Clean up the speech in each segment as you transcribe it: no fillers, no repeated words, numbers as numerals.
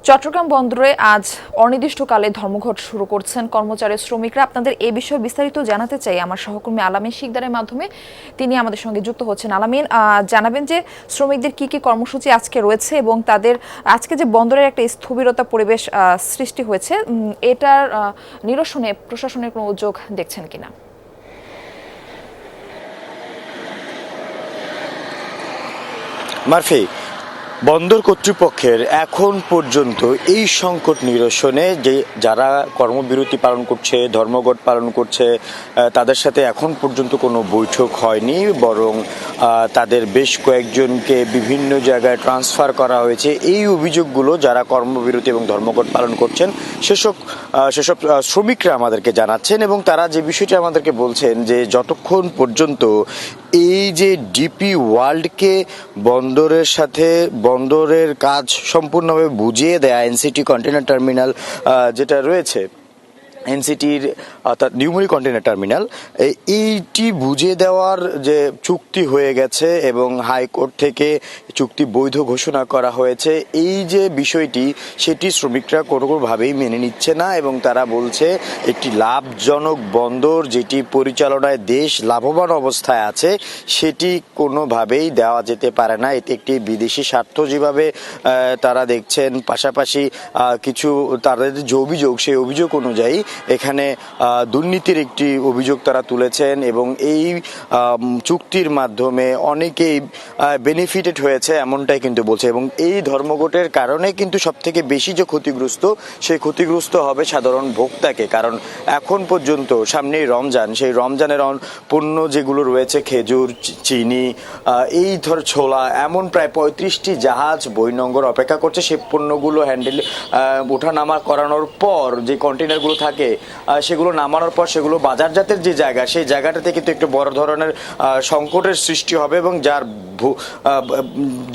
চট্টগ্রাম বন্দরে আজ অনির্দিষ্টকালে ধর্মঘট শুরু করছেন কর্মচারী শ্রমিকরা। আপনাদের এই বিষয়ে বিস্তারিত জানাতে চাই আমার সহকর্মী আলামিন শিকদারের মাধ্যমে। তিনি আমাদের সঙ্গে যুক্ত হচ্ছেন। আলামিন, জানাবেন যে শ্রমিকদের কি কি কর্মসূচি আজকে রয়েছে এবং তাদের আজকে যে বন্দরের একটা স্থবিরতা পরিবেশ সৃষ্টি হয়েছে, এটার নিরসনে প্রশাসনের কোনো উদ্যোগ দেখছেন কিনা? মারফি, বন্দর কর্তৃপক্ষের এখন পর্যন্ত এই সংকট নিরসনে যে যারা কর্মবিরতি পালন করছে, ধর্মঘট পালন করছে, তাদের সাথে এখন পর্যন্ত কোনো বৈঠক হয়নি, বরং তাদের বেশ কয়েকজনকে বিভিন্ন জায়গায় ট্রান্সফার করা হয়েছে। এই অভিযোগগুলো যারা কর্মবিরতি এবং ধর্মঘট পালন করছেন সেসব শ্রমিকরা আমাদেরকে জানাচ্ছেন এবং তারা যে বিষয়টি আমাদেরকে বলছেন যে যতক্ষণ পর্যন্ত এই যে ডিপি ওয়ার্ল্ডকে বন্দরের সাথে বন্দরের কাজ সম্পূর্ণভাবে বুঝিয়ে দেয়া এনসিটি কন্টেনার টার্মিনাল যেটা রয়েছে, এনসিটির অর্থাৎ নিউমরি কন্টেনার টার্মিনাল, এইটি বুঝিয়ে দেওয়ার যে চুক্তি হয়ে গেছে এবং হাইকোর্ট থেকে চুক্তি বৈধ ঘোষণা করা হয়েছে, এই যে বিষয়টি সেটি শ্রমিকরা কোনোভাবেই মেনে নিচ্ছে না এবং তারা বলছে একটি লাভজনক বন্দর যেটি পরিচালনায় দেশ লাভবান অবস্থায় আছে সেটি কোনোভাবেই দেওয়া যেতে পারে না। এতে একটি বিদেশি স্বার্থ যেভাবে তারা দেখছেন, পাশাপাশি কিছু তাদের যে অভিযোগ সেই অভিযোগ অনুযায়ী এখানে দুর্নীতির একটি অভিযোগ তারা তুলেছেন এবং এই চুক্তির মাধ্যমে অনেকেই বেনিফিটেড হয়েছে এমনটাই কিন্তু বলছে এবং এই ধর্মঘটের কারণে কিন্তু সব থেকে বেশি যে ক্ষতিগ্রস্ত, সেই ক্ষতিগ্রস্ত হবে সাধারণ ভোক্তাকে। কারণ এখন পর্যন্ত সামনেই রমজান, সেই রমজানের পণ্য যেগুলো রয়েছে, খেজুর, চিনি, এই ছোলা, এমন প্রায় 35টি জাহাজ বহির্নোঙর অপেক্ষা করছে সেই পণ্যগুলো হ্যান্ডেল ওঠানামা করানোর পর যে কন্টেনারগুলো থাকে সেগুলো নামানোর পর সেগুলো বাজারজাতের যে জায়গা, সেই জায়গাটাতে কিন্তু একটু বড় ধরনের সংকটের সৃষ্টি হবে এবং যার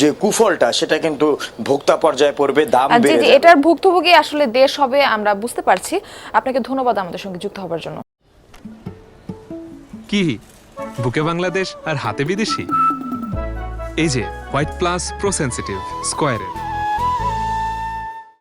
যে কুফলটা সেটা কিন্তু ভোক্তা পর্যায়ে পড়বে, দাম বেড়ে যাবে। এটার ভুক্তভোগী আসলে দেশ হবে আমরা বুঝতে পারছি। আপনাকে ধন্যবাদ আমাদের সঙ্গে যুক্ত হবার জন্য। কি বুকে বাংলাদেশ আর হাতে বিদেশি? এই যে হোয়াইট প্লাস প্রো সেনসিটিভ স্কয়ারের